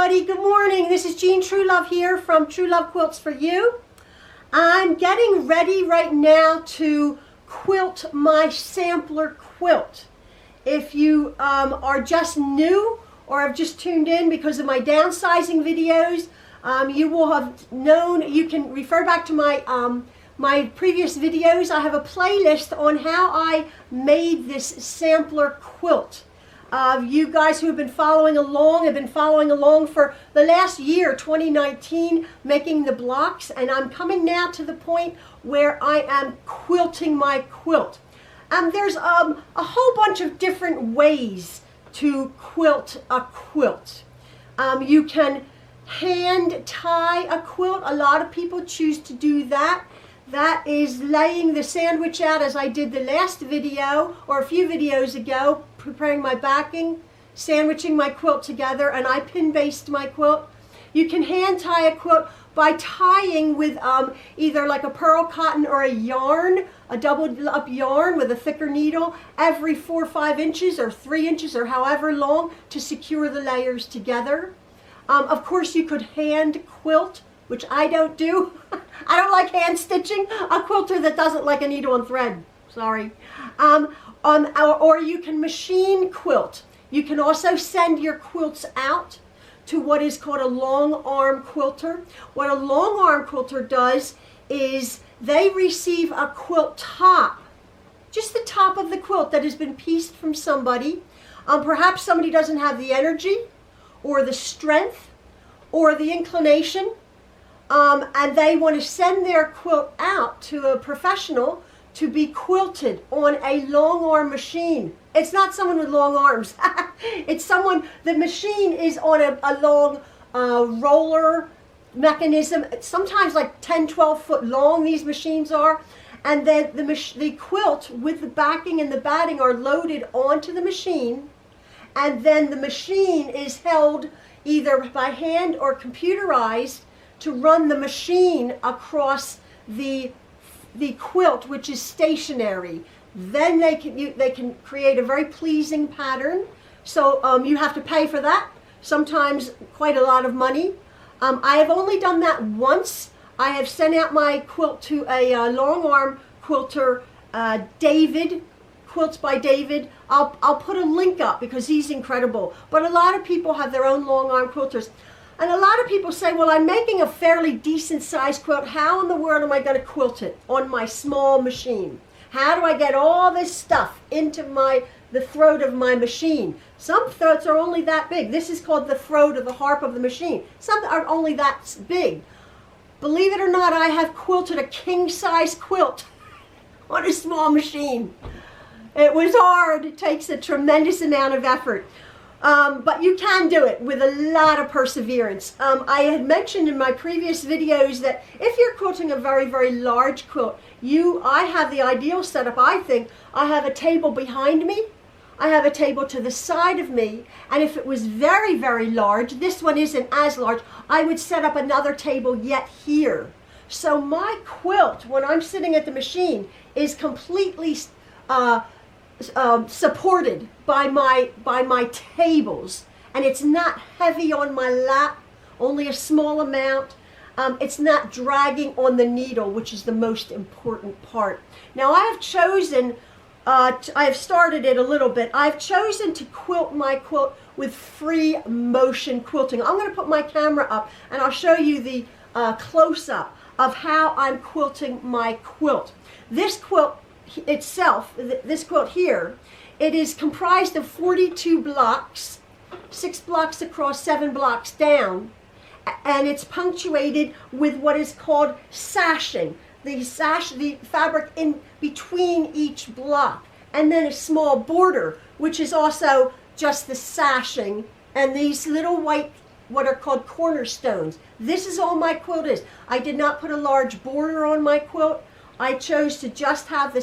everybody, good morning. This is Jean Truelove here from Truelove Quilts for You. I'm getting ready right now to quilt my sampler quilt. If you are just new or have just tuned in because of my downsizing videos, you will have known, you can refer back to my previous videos. I have a playlist on how I made this sampler quilt. You guys who have been following along for the last year, 2019, making the blocks, and I'm coming now to the point where I am quilting my quilt. There's a whole bunch of different ways to quilt a quilt. You can hand tie a quilt. A lot of people choose to do that. That is laying the sandwich out as I did the last video or a few videos ago, preparing my backing, sandwiching my quilt together, and I pin based my quilt. You can hand tie a quilt by tying with either like a pearl cotton or a yarn, a doubled up yarn with a thicker needle every 4 or 5 inches or 3 inches or however long to secure the layers together. Of course, you could hand quilt, which I don't do. I don't like hand stitching. A quilter that doesn't like a needle and thread. Sorry. Or you can machine quilt. You can also send your quilts out to what is called a long arm quilter. What a long arm quilter does is they receive a quilt top, just the top of the quilt that has been pieced from somebody. Perhaps somebody doesn't have the energy or the strength or the inclination, and they want to send their quilt out to a professional to be quilted on a long arm machine. It's not someone with long arms. It's someone, the machine is on a long roller mechanism, sometimes like 10, 12 foot long these machines are, and then the quilt with the backing and the batting are loaded onto the machine, and then the machine is held either by hand or computerized to run the machine across the quilt, which is stationary. Then they can create a very pleasing pattern. So you have to pay for that, sometimes quite a lot of money. I have only done that once. I have sent out my quilt to a long arm quilter, David, Quilts by David. I'll put a link up because he's incredible. But a lot of people have their own long arm quilters. And a lot of people say, well, I'm making a fairly decent sized quilt. How in the world am I going to quilt it on my small machine? How do I get all this stuff into the throat of my machine? Some throats are only that big. This is called the throat or the harp of the machine. Some are only that big. Believe it or not, I have quilted a king size quilt on a small machine. It was hard. It takes a tremendous amount of effort. But you can do it with a lot of perseverance. I had mentioned in my previous videos that if you're quilting a very, very large quilt, I have the ideal setup, I think. I have a table behind me. I have a table to the side of me. And if it was very, very large, this one isn't as large, I would set up another table yet here. So my quilt, when I'm sitting at the machine, is completely supported by my tables, and it's not heavy on my lap, only a small amount. It's not dragging on the needle, which is the most important part. Now I have chosen, I have started it a little bit. I've chosen to quilt my quilt with free motion quilting. I'm going to put my camera up and I'll show you the close-up of how I'm quilting my quilt. This quilt itself, this quilt here, it is comprised of 42 blocks, 6 blocks across, 7 blocks down, and it's punctuated with what is called sashing. The fabric in between each block, and then a small border, which is also just the sashing, and these little white, what are called cornerstones. This is all my quilt is. I did not put a large border on my quilt. I chose to just have the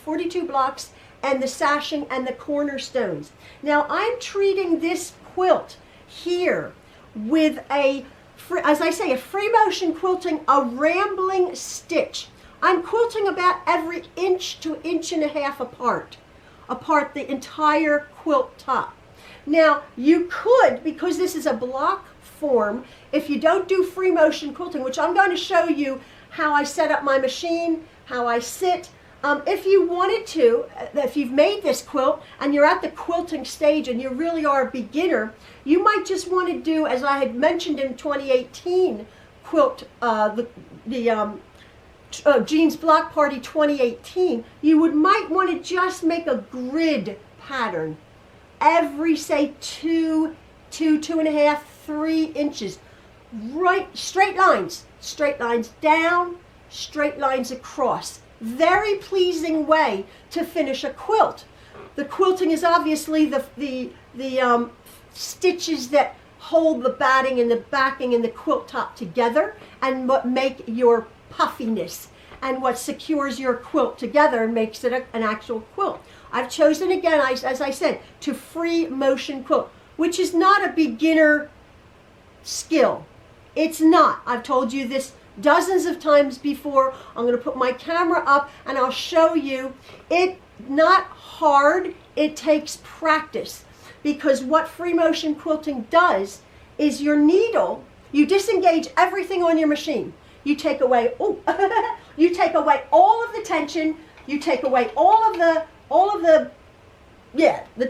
42 blocks and the sashing and the cornerstones. Now I'm treating this quilt here with as I say, a free motion quilting, a rambling stitch. I'm quilting about every inch to inch and a half apart the entire quilt top. Now you could, because this is a block form. If you don't do free motion quilting, which I'm going to show you how I set up my machine, how I sit. If you wanted to, if you've made this quilt and you're at the quilting stage and you really are a beginner, you might just want to do, as I had mentioned in 2018 quilt, Jean's Block Party 2018, you might want to just make a grid pattern every, say, 2.5, 3 inches. Right, straight lines down, straight lines across. Very pleasing way to finish a quilt. The quilting is obviously the stitches that hold the batting and the backing and the quilt top together, and what make your puffiness and what secures your quilt together and makes it an actual quilt. I've chosen, again, as I said, to free motion quilt, which is not a beginner skill. It's not. I've told you this dozens of times before. I'm going to put my camera up and I'll show you. It's not hard. It takes practice, because what free motion quilting does is your needle, you disengage everything on your machine. You take away, you take away all of the tension. You take away all of the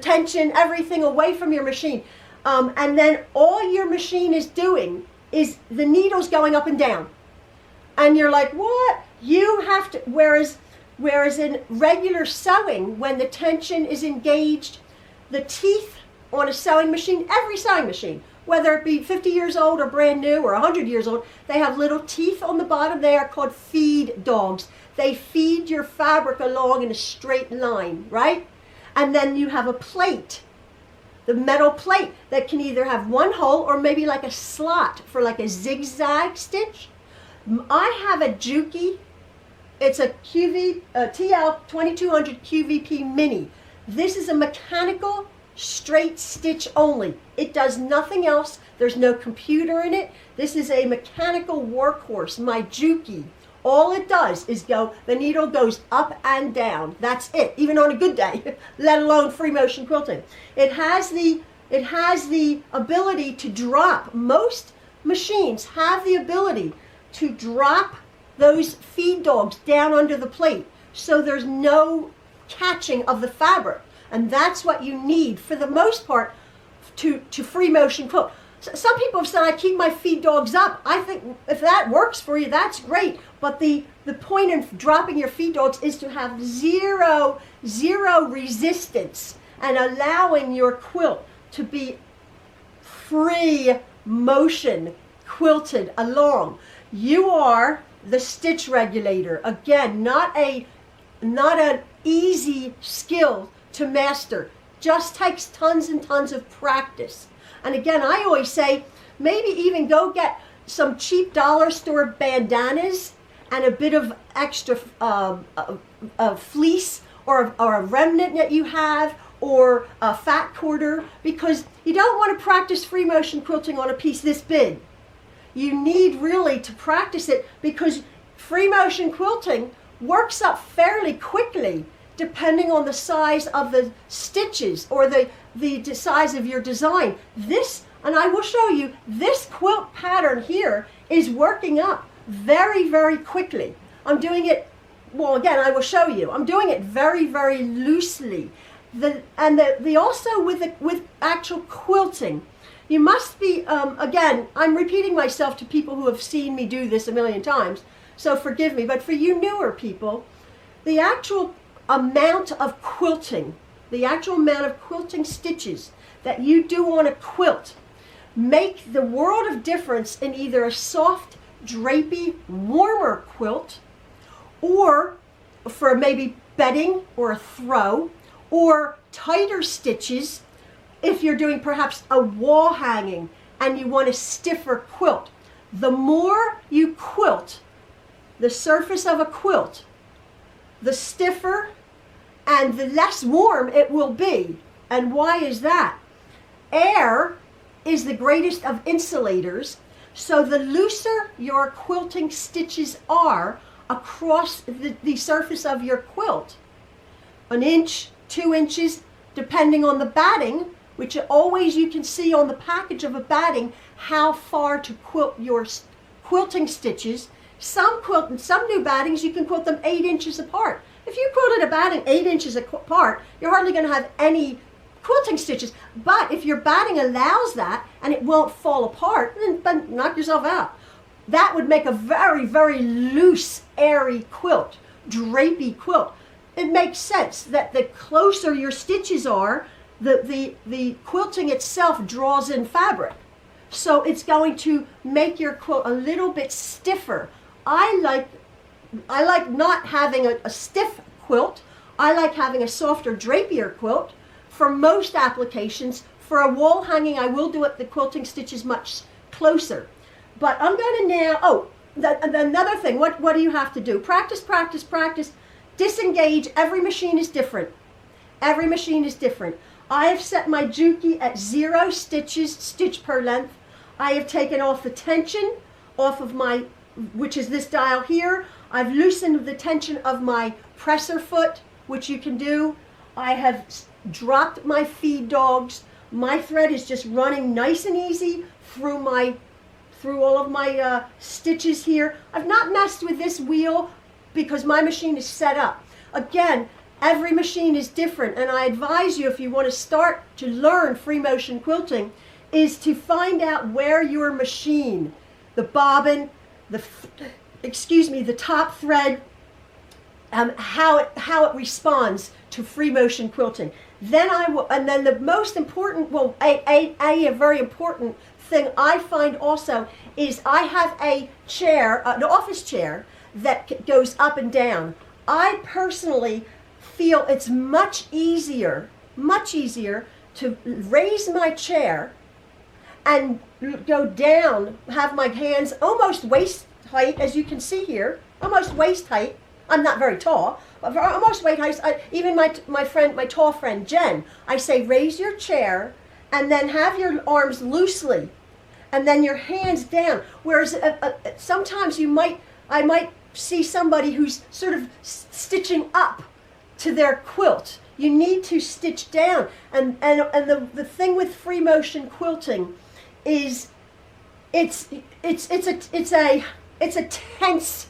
tension, everything away from your machine. And then all your machine is doing is the needle's going up and down. And you're like, what? You have to, whereas in regular sewing, when the tension is engaged, the teeth on a sewing machine, every sewing machine, whether it be 50 years old or brand new or 100 years old, they have little teeth on the bottom. They are called feed dogs. They feed your fabric along in a straight line, right? And then you have a plate, the metal plate, that can either have one hole or maybe like a slot for like a zigzag stitch. I have a Juki. It's a TL 2200 QVP Mini. This is a mechanical straight stitch only. It does nothing else. There's no computer in it. This is a mechanical workhorse, my Juki. All it does is the needle goes up and down. That's it, even on a good day, let alone free motion quilting. It has the ability to drop. Most machines have the ability to drop those feed dogs down under the plate, so there's no catching of the fabric. And that's what you need, for the most part, to free motion quilt. Some people have said I keep my feed dogs up. I think if that works for you, that's great. But the point of dropping your feed dogs is to have zero resistance and allowing your quilt to be free motion quilted along. You are the stitch regulator. Again, not an easy skill to master. Just takes tons and tons of practice. And again, I always say, maybe even go get some cheap dollar store bandanas and a bit of extra fleece or a remnant that you have, or a fat quarter, because you don't want to practice free motion quilting on a piece this big. You need really to practice it, because free motion quilting works up fairly quickly depending on the size of the stitches or the size of your design. This, and I will show you, this quilt pattern here is working up very, very quickly. I'm doing it, well, again, I will show you. I'm doing it very, very loosely. Also with actual quilting, you must be, again, I'm repeating myself to people who have seen me do this a million times, so forgive me, but for you newer people, the actual amount of quilting, the actual amount of quilting stitches that you do on a quilt make the world of difference in either a soft, drapey, warmer quilt, or for maybe bedding or a throw, or tighter stitches if you're doing perhaps a wall hanging and you want a stiffer quilt. The more you quilt the surface of a quilt, the stiffer and the less warm it will be. And why is that? Air is the greatest of insulators, so the looser your quilting stitches are across the surface of your quilt, 1 inch, 2 inches, depending on the batting, which always you can see on the package of a batting how far to quilt your quilting stitches. Some new battings you can quilt them 8 inches apart. If you quilted a batting 8 inches apart, you're hardly going to have any quilting stitches. But if your batting allows that and it won't fall apart, then knock yourself out. That would make a very, very loose, airy quilt, drapey quilt. It makes sense that the closer your stitches are, the quilting itself draws in fabric. So it's going to make your quilt a little bit stiffer. I like not having a stiff quilt. I like having a softer, drapier quilt. For most applications, for a wall hanging, I will do it the quilting stitches much closer. But I'm going to now, another thing, what do you have to do? Practice, practice, practice. Disengage. Every machine is different. Every machine is different. I have set my Juki at 0 stitches, stitch per length. I have taken off the tension off of my, which is this dial here. I've loosened the tension of my presser foot, which you can do. I have dropped my feed dogs. My thread is just running nice and easy through all of my stitches here. I've not messed with this wheel because my machine is set up. Again, every machine is different, and I advise you, if you want to start to learn free motion quilting, is to find out where your machine, the bobbin, the top thread, how it responds to free motion quilting. Then then the most important, well, a very important thing I find also is I have a chair, an office chair that goes up and down. I personally feel it's much easier to raise my chair and go down, have my hands almost waist height, as you can see here, almost waist height. I'm not very tall, but almost waist height. Even my tall friend Jen, I say raise your chair and then have your arms loosely, and then your hands down. Whereas sometimes I might see somebody who's sort of stitching up to their quilt. You need to stitch down, and the thing with free motion quilting is it's a tense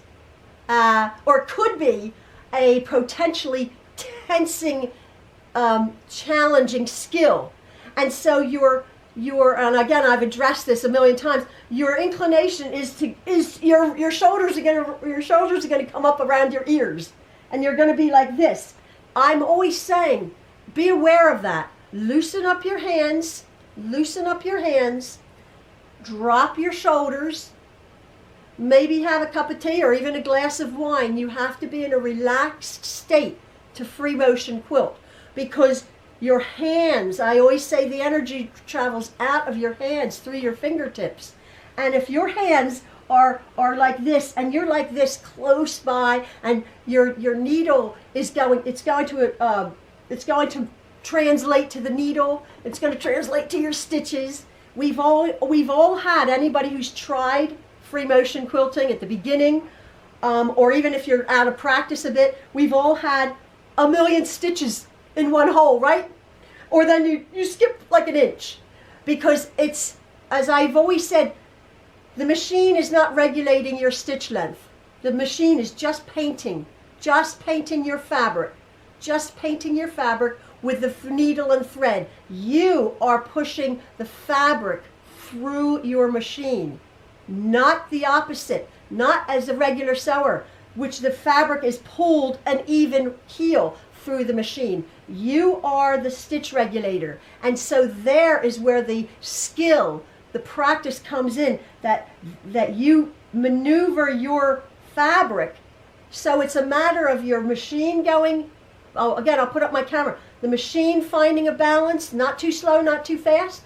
or could be a potentially tensing, challenging skill, and so your and again I've addressed this a million times. Your inclination is your shoulders are gonna come up around your ears, and you're gonna be like this. I'm always saying, be aware of that. Loosen up your hands. Loosen up your hands. Drop your shoulders. Maybe have a cup of tea or even a glass of wine. You have to be in a relaxed state to free motion quilt, because your hands, I always say the energy travels out of your hands through your fingertips. And if your hands are like this and you're like this close by, and your needle is going, it's going to translate to the needle. It's going to translate to your stitches. We've all had, anybody who's tried free motion quilting at the beginning, or even if you're out of practice a bit, we've all had a million stitches in one hole, right? Or then you skip like an inch, because it's, as I've always said, the machine is not regulating your stitch length. The machine is just painting your fabric, just painting your fabric with the needle and thread. You are pushing the fabric through your machine, not the opposite, not as a regular sewer, which the fabric is pulled an even keel through the machine. You are the stitch regulator, and so there is where the skill, the practice comes in, that you maneuver your fabric. So it's a matter of your machine going, oh, again, I'll put up my camera, the machine finding a balance, not too slow, not too fast,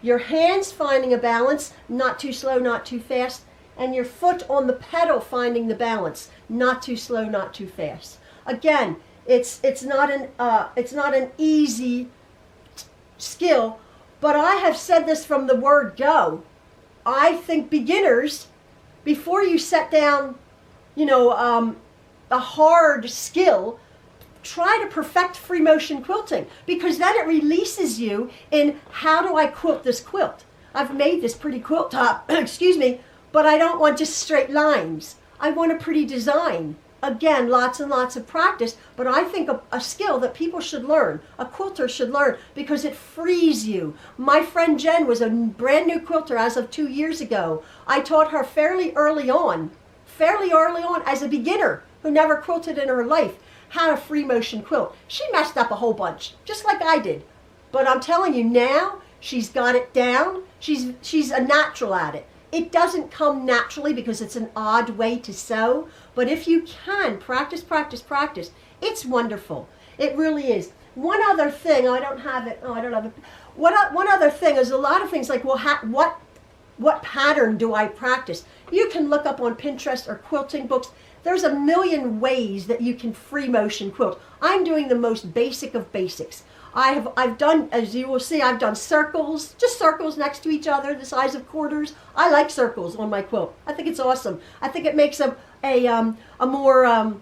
your hands finding a balance, not too slow, not too fast, and your foot on the pedal finding the balance, not too slow, not too fast. Again, it's not an easy skill, but I have said this from the word go. I think beginners, before you set down, a hard skill, try to perfect free motion quilting, because then it releases you in how do I quilt this quilt. I've made this pretty quilt top, excuse me, but I don't want just straight lines. I want a pretty design. Again, lots and lots of practice, but I think a skill that people should learn, a quilter should learn, because it frees you. My friend Jen was a brand new quilter as of 2 years ago. I taught her fairly early on as a beginner who never quilted in her life, how to free motion quilt. She messed up a whole bunch, just like I did. But I'm telling you now, she's got it down. She's a natural at it. It doesn't come naturally because it's an odd way to sew, but if you can practice, practice, practice, it's wonderful. It really is. One other thing, I don't have it. One other thing is a lot of things like, well, what pattern do I practice? You can look up on Pinterest or quilting books. There's a million ways that you can free motion quilt. I'm doing the most basic of basics. I've done, as you will see, I've done circles, just circles next to each other, the size of quarters. I like circles on my quilt. I think it's awesome. I think it makes a more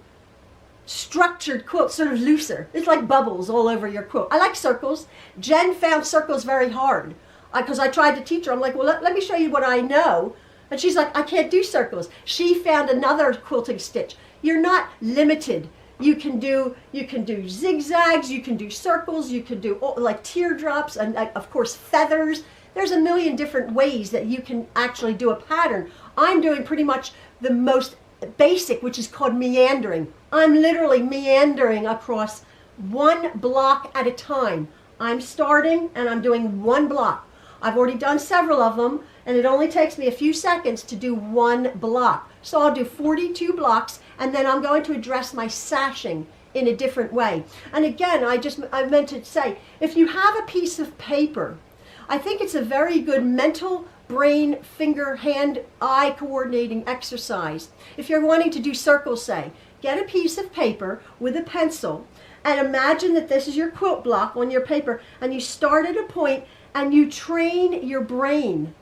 structured quilt, sort of looser. It's like bubbles all over your quilt. I like circles. Jen found circles very hard because I tried to teach her. I'm like, well, let me show you what I know. And she's like, I can't do circles. She found another quilting stitch. You're not limited. You can do zigzags, you can do circles, you can do like teardrops, and of course feathers. There's a million different ways that you can actually do a pattern. I'm doing pretty much the most basic, which is called meandering. I'm literally meandering across one block at a time. I'm starting and I'm doing one block. I've already done several of them, and it only takes me a few seconds to do one block. So I'll do 42 blocks, and then I'm going to address my sashing in a different way. And again, I meant to say, if you have a piece of paper, I think it's a very good mental, brain, finger, hand, eye coordinating exercise. If you're wanting to do circles, say, get a piece of paper with a pencil, and imagine that this is your quilt block on your paper, and you start at a point, and you train your brain.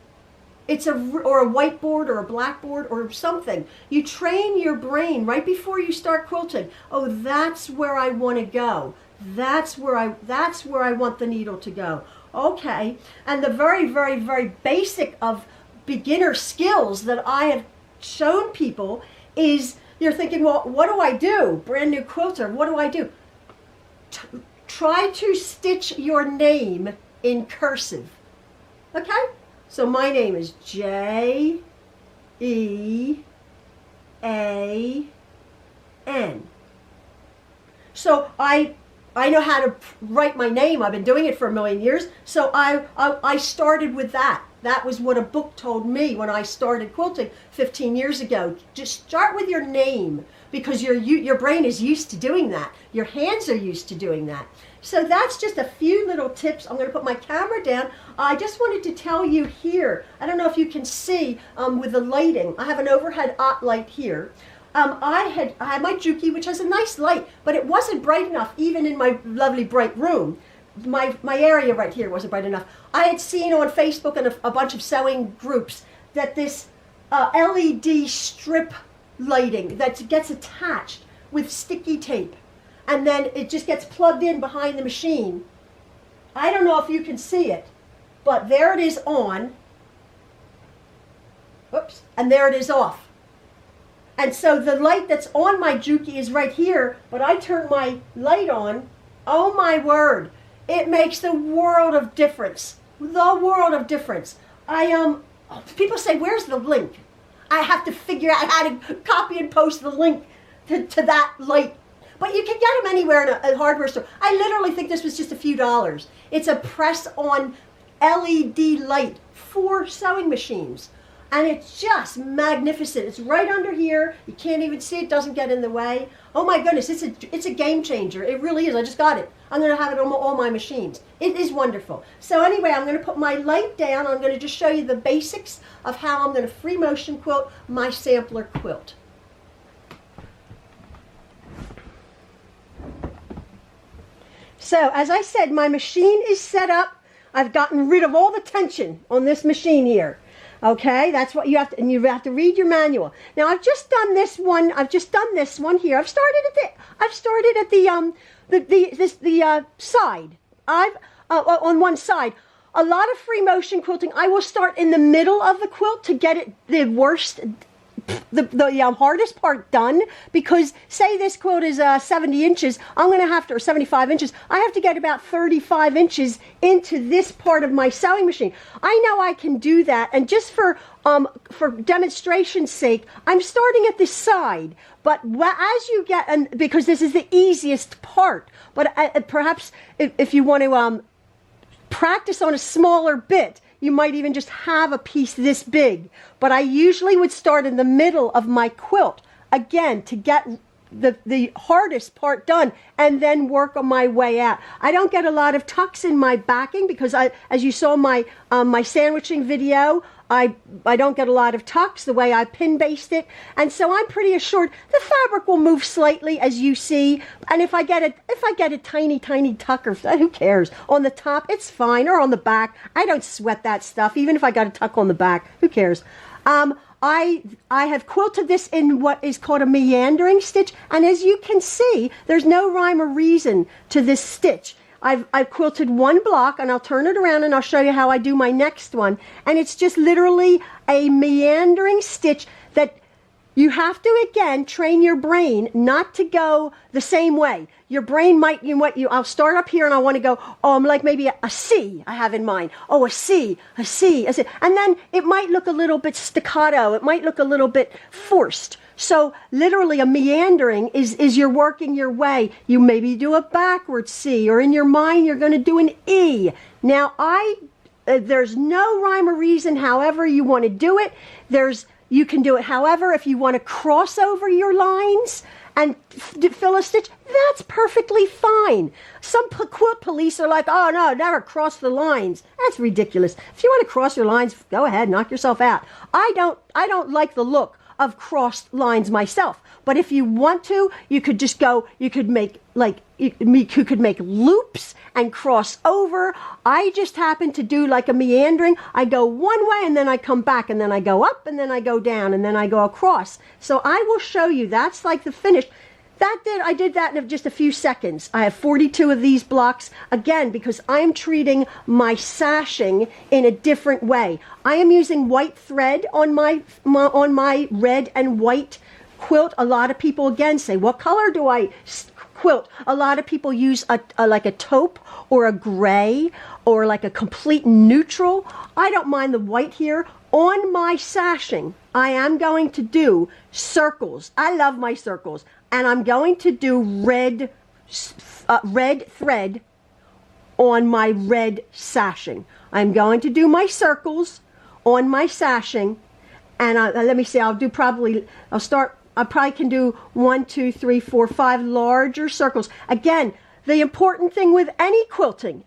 Or a whiteboard or a blackboard or something. You train your brain right before you start quilting. Oh, that's where I want to go. That's where I want the needle to go. Okay. And the very, very, very basic of beginner skills that I have shown people is, you're thinking, well, what do I do? Brand new quilter, what do I do? Try to stitch your name in cursive. Okay? So my name is J-E-A-N. So I know how to write my name. I've been doing it for a million years. So I started with that. That was what a book told me when I started quilting 15 years ago. Just start with your name, because your brain is used to doing that. Your hands are used to doing that. So that's just a few little tips. I'm going to put my camera down. I just wanted to tell you here, I don't know if you can see with the lighting. I have an overhead light here. I had my Juki, which has a nice light, but it wasn't bright enough even in my lovely bright room. My area right here wasn't bright enough. I had seen on Facebook and a bunch of sewing groups that this LED strip lighting that gets attached with sticky tape, and then it just gets plugged in behind the machine. I don't know if you can see it, but there it is on. Oops, and there it is off. And so the light that's on my Juki is right here, but I turn my light on. Oh my word, it makes the world of difference. The world of difference. People say, where's the link? I have to figure out how to copy and post the link to that light. But you can get them anywhere in a hardware store. I literally think this was just a few dollars. It's a press-on LED light for sewing machines. And it's just magnificent. It's right under here. You can't even see it. Doesn't get in the way. Oh my goodness, it's a game changer. It really is. I just got it. I'm going to have it on all my machines. It is wonderful. So anyway, I'm going to put my light down. I'm going to just show you the basics of how I'm going to free motion quilt my sampler quilt. So as I said, my machine is set up. I've gotten rid of all the tension on this machine here. Okay, that's what you have to, and you have to read your manual. Now I've just done this one. I've just done this one here. I've started at the side. I've on one side. A lot of free motion quilting, I will start in the middle of the quilt to get it the worst, the hardest part done, because say this quilt is 70 inches, I'm going to have to, or 75 inches, I have to get about 35 inches into this part of my sewing machine. I know I can do that, and just for demonstration's sake, I'm starting at the side, but as you get, and because this is the easiest part, but perhaps if you want to practice on a smaller bit, you might even just have a piece this big. But I usually would start in the middle of my quilt, again, to get the hardest part done, and then work on my way out. I don't get a lot of tucks in my backing because as you saw my my sandwiching video, I don't get a lot of tucks the way I pin based it, and so I'm pretty assured the fabric will move slightly, as you see. And if I get a tiny tuck, or who cares, on the top, it's fine, or on the back. I don't sweat that stuff. Even if I got a tuck on the back, who cares? I have quilted this in what is called a meandering stitch, and as you can see, there's no rhyme or reason to this stitch. I've quilted one block, and I'll turn it around and I'll show you how I do my next one. And it's just literally a meandering stitch that you have to, again, train your brain not to go the same way. Your brain might, I'll start up here and I want to go, I'm like maybe a C I have in mind. Oh, a C. And then it might look a little bit staccato. It might look a little bit forced. So literally a meandering is you're working your way. You maybe do a backward C, or in your mind you're going to do an E. Now there's no rhyme or reason however you want to do it. You can do it however, if you want to cross over your lines and fill a stitch, that's perfectly fine. Some quilt police are like, oh no, never cross the lines. That's ridiculous. If you want to cross your lines, go ahead, knock yourself out. I don't like the look of crossed lines myself, but if you want to, you could just go, you could make loops and cross over. I just happen to do like a meandering. I go one way and then I come back, and then I go up, and then I go down, and then I go across. So I will show you. That's like the finish. I did that in just a few seconds. I have 42 of these blocks, again, because I'm treating my sashing in a different way. I am using white thread on my red and white quilt. A lot of people, again, say, what color do I quilt? A lot of people use like a taupe or a gray or like a complete neutral. I don't mind the white here. On my sashing, I am going to do circles. I love my circles. And I'm going to do red thread on my red sashing. I'm going to do my circles on my sashing. And let me see, I probably can do 1, 2, 3, 4, 5 larger circles. Again, the important thing with any quilting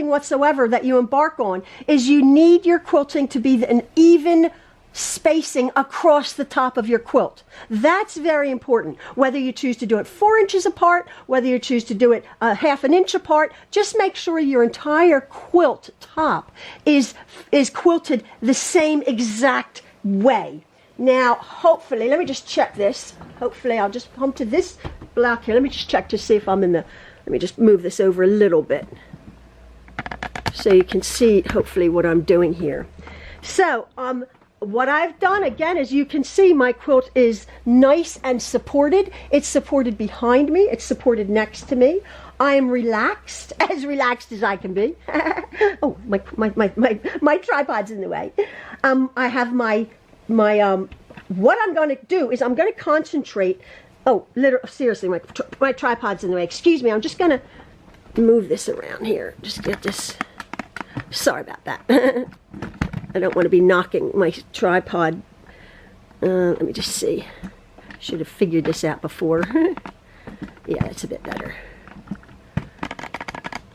whatsoever that you embark on, is you need your quilting to be an even spacing across the top of your quilt. That's very important. Whether you choose to do it 4 inches apart, whether you choose to do it half an inch apart, just make sure your entire quilt top is quilted the same exact way. Now, hopefully, let me just check this. Hopefully, I'll just come to this block here. Let me just check to see if I'm in the, let me just move this over a little bit so you can see, hopefully, what I'm doing here. So, what I've done, again, as you can see, my quilt is nice and supported. It's supported behind me. It's supported next to me. I am relaxed as I can be. Oh, my tripod's in the way. I have my what I'm going to do is I'm going to concentrate. Oh, seriously, my tripod's in the way. Excuse me, I'm just going to move this around here. Just get this. Sorry about that. I don't want to be knocking my tripod. Let me just see. Should have figured this out before. Yeah, that's a bit better.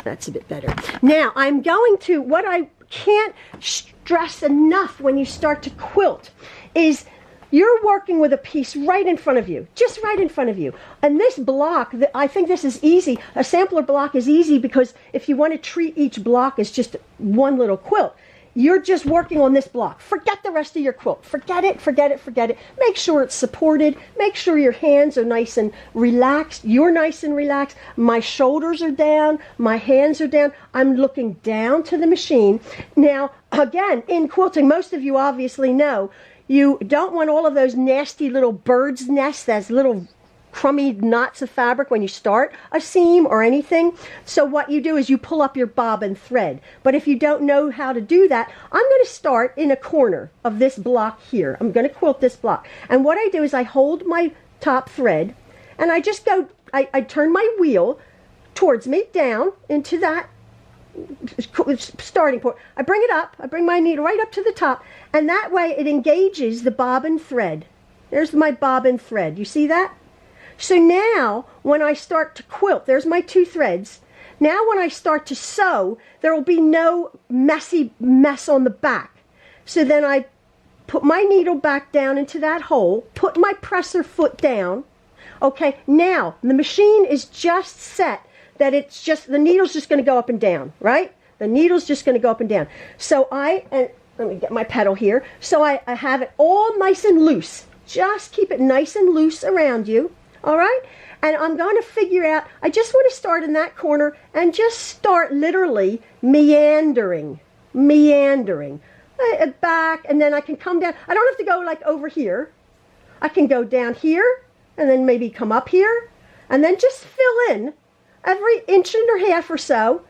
That's a bit better. Now, I'm going to, what I can't stress enough when you start to quilt is you're working with a piece right in front of you, just right in front of you. And this block, I think this is easy. A sampler block is easy because if you want to treat each block as just one little quilt, you're just working on this block. Forget the rest of your quilt. Forget it, forget it, forget it. Make sure it's supported. Make sure your hands are nice and relaxed. You're nice and relaxed. My shoulders are down. My hands are down. I'm looking down to the machine. Now, again, in quilting, most of you obviously know, you don't want all of those nasty little bird's nests, as little crummy knots of fabric when you start a seam or anything. So what you do is you pull up your bobbin thread. But if you don't know how to do that, I'm going to start in a corner of this block here. I'm going to quilt this block. And what I do is I hold my top thread and I just go, I turn my wheel towards me down into that starting point. I bring it up, I bring my needle right up to the top, and that way it engages the bobbin thread. There's my bobbin thread. You see that? So now, when I start to quilt, there's my two threads. Now when I start to sew, there will be no mess on the back. So then I put my needle back down into that hole, put my presser foot down. Okay, now the machine is just set that it's just, the needle's just going to go up and down, right? The needle's just going to go up and down. So let me get my pedal here. So I have it all nice and loose. Just keep it nice and loose around you. All right, and I'm going to figure out, I just want to start in that corner and just start literally meandering back, and then I can come down. I don't have to go like over here. I can go down here and then maybe come up here and then just fill in every inch and a half or so.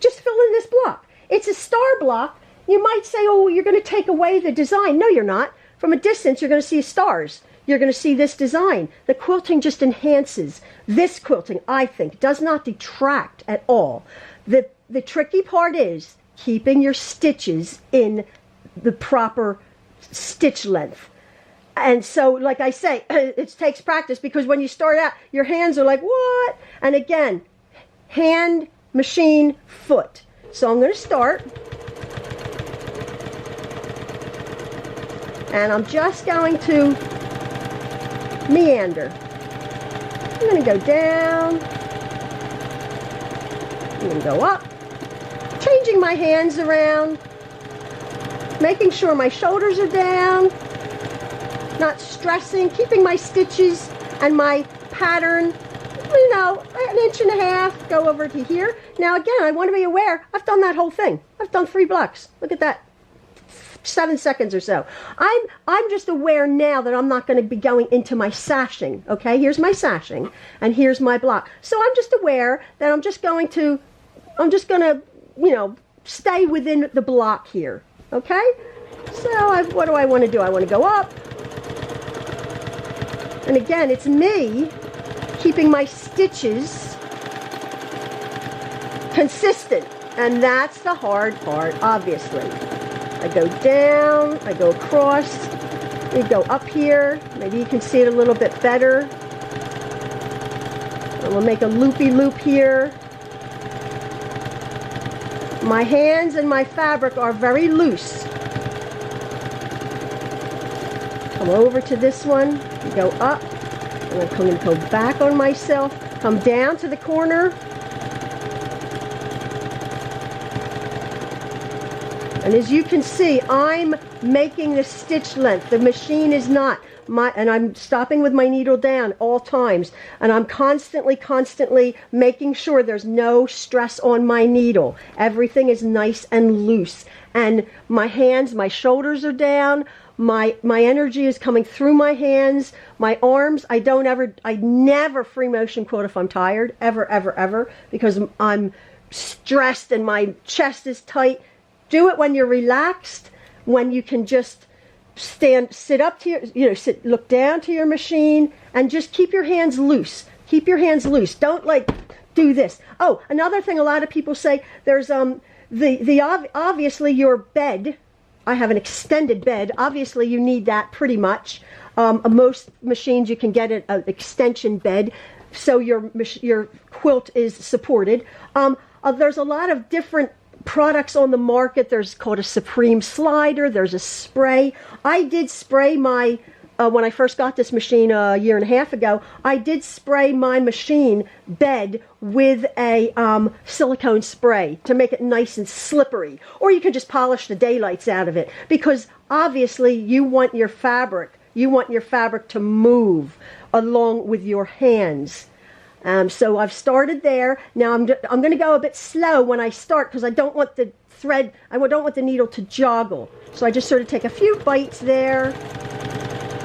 Just fill in this block. It's a star block. You might say, oh, you're going to take away the design. No, you're not. From a distance, you're going to see stars. You're going to see this design. The quilting just enhances. This quilting, I think, does not detract at all. The tricky part is keeping your stitches in the proper stitch length. And so, like I say, it takes practice, because when you start out, your hands are like, what? And again, hand, machine, foot. So I'm going to start. And I'm just going to meander. I'm going to go down. I'm going to go up. Changing my hands around. Making sure my shoulders are down. Not stressing. Keeping my stitches and my pattern, you know, an inch and a half. Go over to here. Now again, I want to be aware, I've done that whole thing. I've done 3 blocks. Look at that. 7 seconds or so. I'm just aware now that I'm not going to be going into my sashing. Okay, here's my sashing and here's my block. So I'm just aware that I'm just going to, you know, stay within the block here. Okay, so what do I want to do? I want to go up, and again, it's me keeping my stitches consistent, and that's the hard part, obviously. I go down, I go across, we go up here. Maybe you can see it a little bit better. And we'll make a loopy loop here. My hands and my fabric are very loose. Come over to this one, go up, and I'm going to go back on myself, come down to the corner. And as you can see, I'm making the stitch length. The machine is not. And I'm stopping with my needle down all times. And I'm constantly making sure there's no stress on my needle. Everything is nice and loose. And my hands, my shoulders are down. My energy is coming through my hands. My arms, I never free motion quilt if I'm tired. Ever. Because I'm stressed and my chest is tight. Do it when you're relaxed, when you can just sit up to your, look down to your machine, and just keep your hands loose. Keep your hands loose. Don't like do this. Oh, another thing a lot of people say, there's obviously your bed. I have an extended bed. Obviously you need that pretty much. Most machines you can get an extension bed, so your quilt is supported. There's a lot of different products on the market. There's called a Supreme slider. There's a spray. I did spray my when I first got this machine a year and a half ago, I did spray my machine bed with a silicone spray to make it nice and slippery. Or you can just polish the daylights out of it, because obviously you want your fabric to move along with your hands. So I've started there. Now I'm going to go a bit slow when I start, because I don't want the thread, I don't want the needle to joggle. So I just sort of take a few bites there,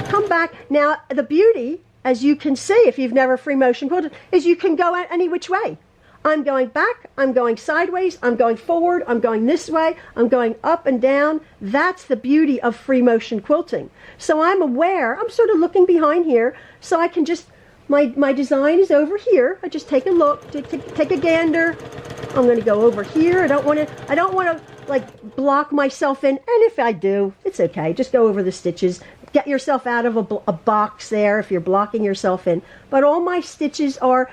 come back. Now the beauty, as you can see if you've never free motion quilted, is you can go any which way. I'm going back, I'm going sideways, I'm going forward, I'm going this way, I'm going up and down. That's the beauty of free motion quilting. So I'm aware, I'm sort of looking behind here, so I can just, my design is over here. I just take a look, take a gander. I'm going to go over here. I don't want to like block myself in, and if I do, it's okay. Just go over the stitches. Get yourself out of a box there if you're blocking yourself in. But all my stitches are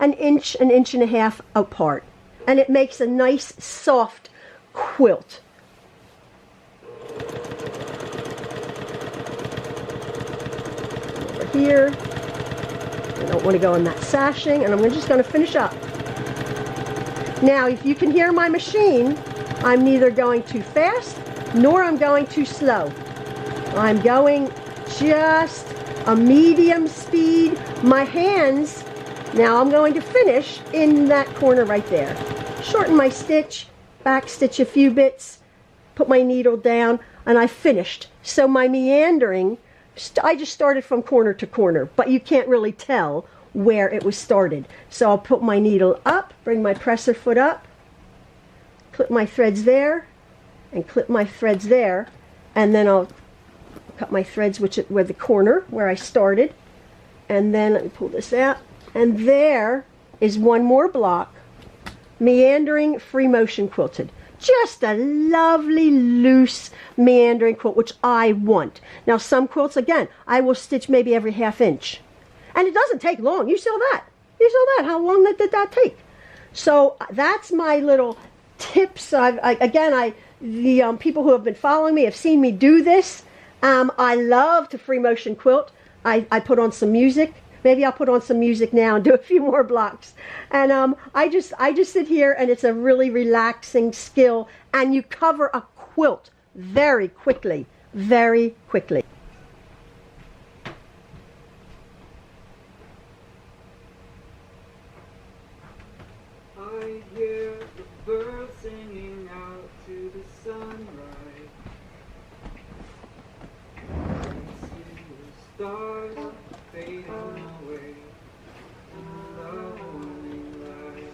an inch and a half apart, and it makes a nice soft quilt. Over here. I don't want to go on that sashing, and I'm just going to finish up. Now, if you can hear my machine, I'm neither going too fast nor I'm going too slow. I'm going just a medium speed. My hands, now I'm going to finish in that corner right there. Shorten my stitch, back stitch a few bits, put my needle down, and I finished. So my meandering, I just started from corner to corner, but you can't really tell where it was started. So I'll put my needle up, bring my presser foot up, clip my threads there, and clip my threads there, and then I'll cut my threads with the corner where I started, and then let me pull this out, and there is one more block, meandering free motion quilted. Just a lovely loose meandering quilt, which I want. Now some quilts, again, I will stitch maybe every half inch, and it doesn't take long. You saw that. You saw that. How long did that take? So that's my little tips. The people who have been following me have seen me do this. I love to free motion quilt. I put on some music. Maybe I'll put on some music now and do a few more blocks. And I just sit here, and it's a really relaxing skill, and you cover a quilt very quickly, very quickly. I hear the birds singing out to the sunrise. I see the stars fading away in the morning light.